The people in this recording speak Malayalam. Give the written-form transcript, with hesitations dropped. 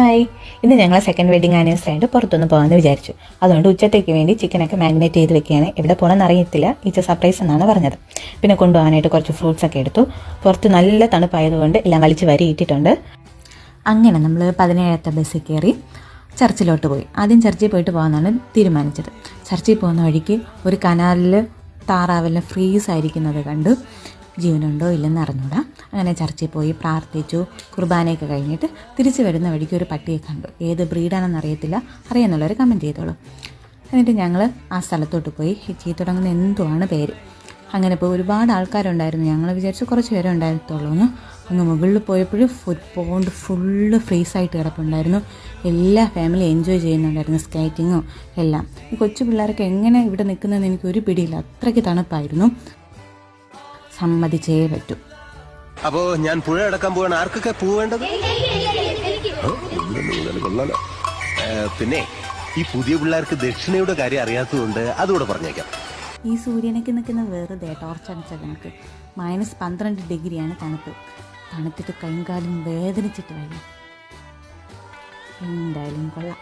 ഹായ്, ഇന്ന് ഞങ്ങൾ സെക്കൻഡ് വെഡിങ് ആനിവേഴ്സറി ആയിട്ട് പുറത്തൊന്ന് പോകാമെന്ന് വിചാരിച്ചു. അതുകൊണ്ട് ഉച്ചത്തേക്ക് വേണ്ടി ചിക്കനൊക്കെ മാഗ്നേറ്റ് ചെയ്ത് വെക്കുകയാണ്. എവിടെ പോകണമെന്ന് അറിയത്തില്ല, ഈച്ച സർപ്രൈസ് എന്നാണ് പറഞ്ഞത്. പിന്നെ കൊണ്ടുപോകാനായിട്ട് കുറച്ച് ഫ്രൂട്ട്സ് ഒക്കെ എടുത്തു. പുറത്ത് നല്ല തണുപ്പായതുകൊണ്ട് എല്ലാം വലിച്ച് വരിയിട്ടിട്ടുണ്ട്. അങ്ങനെ നമ്മൾ 17ത്തെ ബസ്സിൽ കയറി ചർച്ചിലോട്ട് പോയി. ആദ്യം ചർച്ചിൽ പോയിട്ട് പോകാമെന്നാണ് തീരുമാനിച്ചത്. ചർച്ചിൽ പോകുന്ന വഴിക്ക് ഒരു കനാലിൽ താറാവെല്ലാം ഫ്രീസ് ആയിരിക്കുന്നത് കണ്ട് ജീവനുണ്ടോ ഇല്ലെന്ന് അറിഞ്ഞൂടാ. അങ്ങനെ ചർച്ചിൽ പോയി പ്രാർത്ഥിച്ചു. കുർബാനയൊക്കെ കഴിഞ്ഞിട്ട് തിരിച്ചു വരുന്ന വഴിക്ക് ഒരു പട്ടിയെ കണ്ടു. ഏത് ബ്രീഡാണെന്ന് അറിയത്തില്ല, അറിയാമെന്നുള്ളവർ കമൻറ്റ് ചെയ്തോളൂ. എന്നിട്ട് ഞങ്ങൾ ആ സ്ഥലത്തോട്ട് പോയി. ഹിച്ചി തുടങ്ങുന്ന എന്തുവാണ് പേര്. അങ്ങനെ ഇപ്പോൾ ഒരുപാട് ആൾക്കാരുണ്ടായിരുന്നു. ഞങ്ങൾ വിചാരിച്ചു കുറച്ച് പേരെ ഉണ്ടായിരുന്നുള്ളൂ എന്ന്. അങ്ങ് മുകളിൽ പോയപ്പോഴും ഫുഡ് പോണ്ട് ഫുള്ള് ഫ്രീസായിട്ട് കിടപ്പുണ്ടായിരുന്നു. എല്ലാ ഫാമിലി എൻജോയ് ചെയ്യുന്നുണ്ടായിരുന്നു, സ്കേറ്റിങ്ങും എല്ലാം. ഈ കൊച്ചു പിള്ളേരൊക്കെ എങ്ങനെ ഇവിടെ നിൽക്കുന്നതെന്ന് എനിക്കൊരു പിടിയില്ല, അത്രയ്ക്ക് തണുപ്പായിരുന്നു. സമ്മതിച്ചേ പറ്റൂ. അപ്പോ ഞാൻ പുഴ അടക്കാൻ പോവാണ്. ആർക്കൊക്കെ പോവേണ്ടത്? പിന്നെ ഈ പുതിയ പിള്ളേർക്ക് ദക്ഷിണയുടെ കാര്യം അറിയാത്തതുകൊണ്ട് അതുകൂടെ പറഞ്ഞേക്കാം. ഈ സൂര്യനൊക്കെ നിൽക്കുന്ന വെറുതെ ടോർച്ചടിച്ച കണക്ക്. -12 ഡിഗ്രിയാണ് തണുപ്പ്. തണുത്തിട്ട് കൈകാലും വേദനിച്ചിട്ട് വയ്യ. എന്തായാലും കൊള്ളാം.